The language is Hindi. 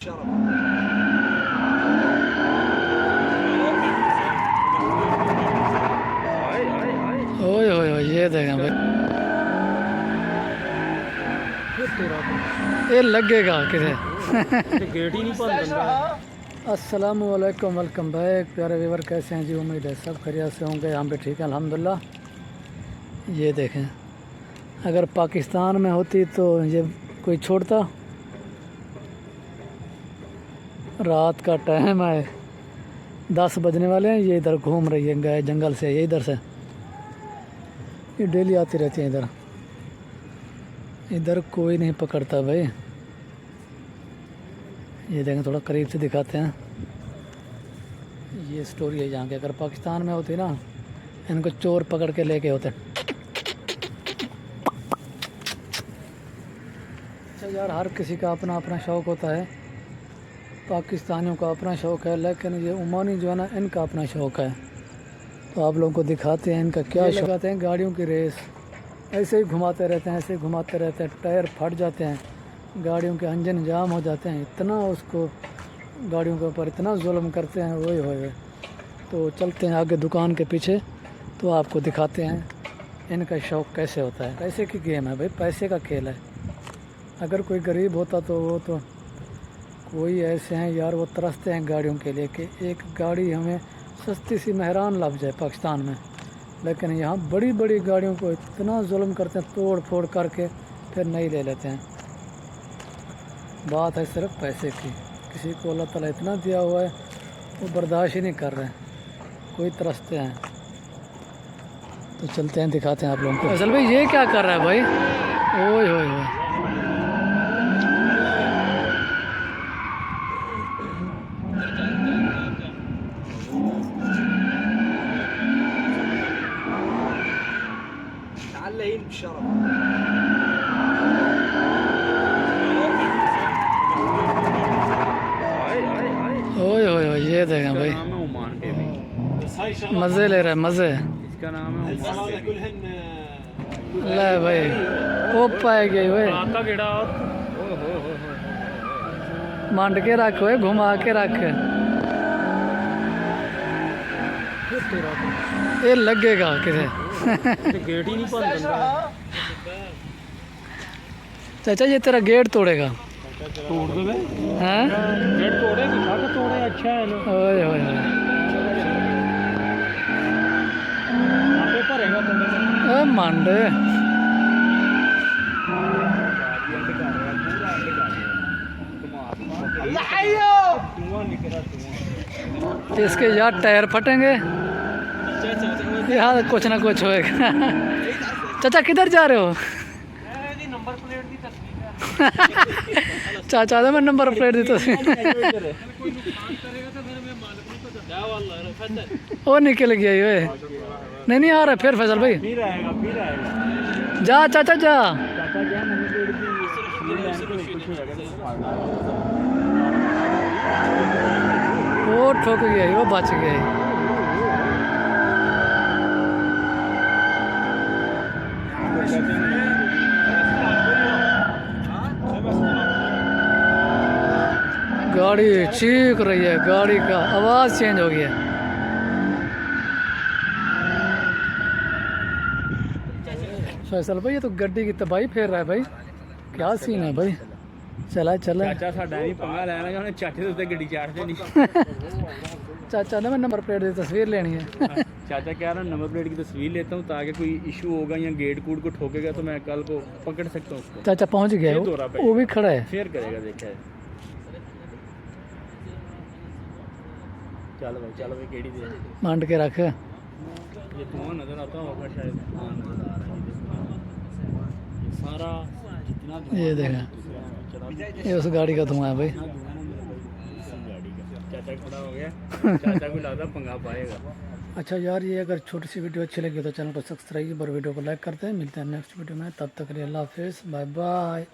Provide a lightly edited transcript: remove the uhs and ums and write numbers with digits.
ओए ओए ओए ये देखें भाई, ये लगेगा किसे गेट ही नहीं बंद। अस्सलाम वालेकुम, वेलकम बैक प्यारे व्यूवर, कैसे हैं जी? उम्मीद है सब खैरियत से होंगे, हम भी ठीक हैं अल्हम्दुलिल्लाह। ये देखें, अगर पाकिस्तान में होती तो ये कोई छोड़ता? रात का टाइम है, 10 बजने वाले हैं, ये इधर घूम रही है, गए जंगल से, ये इधर से, ये डेली आती रहती है इधर। इधर कोई नहीं पकड़ता भाई। ये देखें, थोड़ा करीब से दिखाते हैं। ये स्टोरी है यहाँ की। अगर पाकिस्तान में होती ना, इनको चोर पकड़ के लेके होते। अच्छा यार, हर किसी का अपना अपना शौक़ होता है। पाकिस्तानियों का अपना शौक़ है, लेकिन ये ओमानी जो है ना, इनका अपना शौक़ है। तो आप लोगों को दिखाते हैं इनका क्या शौक़। लगाते हैं गाड़ियों की रेस, ऐसे ही घुमाते रहते हैं, ऐसे ही घुमाते रहते हैं, टायर फट जाते हैं, गाड़ियों के इंजन जाम हो जाते हैं, इतना उसको गाड़ियों के ऊपर इतना जुल्म करते हैं, वही होए। तो चलते हैं आगे दुकान के पीछे, तो आपको दिखाते हैं इनका शौक़ कैसे होता है। पैसे की गेम है भाई, पैसे का खेल है। अगर कोई गरीब होता तो वो तो, कोई ऐसे हैं यार, वो तरसते हैं गाड़ियों के लिए कि एक गाड़ी हमें सस्ती सी मेहरान लग जाए पाकिस्तान में। लेकिन यहाँ बड़ी बड़ी गाड़ियों को इतना जुल्म करते हैं, तोड़ फोड़ करके फिर नहीं ले लेते हैं। बात है सिर्फ पैसे की। किसी को अल्लाह ताला इतना दिया हुआ है, वो बर्दाश्त ही नहीं कर रहे हैं, कोई तरसते हैं। तो चलते हैं, दिखाते हैं आप लोगों को। असल भाई ये क्या कर रहा है भाई? ओए ओए ओए, ओए ओए ओए ये देखें भाई, मज़े ले रहे हैं, मज़े। इसका नाम है ले भाई, वो पाए गई भाई, आपका केड़ा मांड के रख, हुए घुमा के रख, ये लगेगा किसे गेट ही नहीं बंद। चाचा ये तेरा गेट तोड़ेगा। तोड़ दे हैं? गेट तोड़े दिखा के तोड़े। अच्छा है ओए ओए ओए, भरेगा ओ मांडे, इसके यार टायर फटेंगे, यार कुछ ना कुछ होएगा। चाचा किधर जा रहे हो? चाचा तो मैं नंबर प्लेट दी तस्वीर, वो निकल गया ये। नहीं आ रहा फिर फैसल भाई, जा चाचा जा। वो ठोक गया, वो बच गया। गाड़ी चीख रही है, गाड़ी का आवाज़ चेंज हो गया। फैसल भाई ये तो गड्डी की तबाही फेर रहा है भाई, क्या सीन है भाई? चला चला चाचा साडा नहीं पंगा लेना, ਉਹਨੇ ਚਾਚੇ ਦੇ ਉੱਤੇ ਗੱਡੀ ਚਾੜਦੇ नहीं। चाचा ने मैं नंबर प्लेट की तस्वीर लेनी है। चाचा कह रहा हूँ नंबर प्लेट की तस्वीर लेता हूँ ताकि कोई इशू होगा या गेट कूट को ठोकेगा तो मैं कल को पकड़ सकता हूँ उसको। चाचा पहुंच गया, वो भी खड़ा है, शेयर करेगा, देखा है। चल भाई केड़ी दे मांड के रख। ये धुआं नजर आता होगा शायद, हाँ नजर आ रहा है। ये सारा जितना ये देखा, ये उस गाड़ी का धुआं है भाई। चाचा खड़ा हो गया, चाचा को लगता पंगा पाएगा। अच्छा यार, ये अगर छोटी सी वीडियो अच्छी लगी तो चैनल को सब्सक्राइब और वीडियो को लाइक करते हैं। मिलते हैं नेक्स्ट वीडियो में, तब तक के लिए अल्लाह हाफिज़, बाय बाय।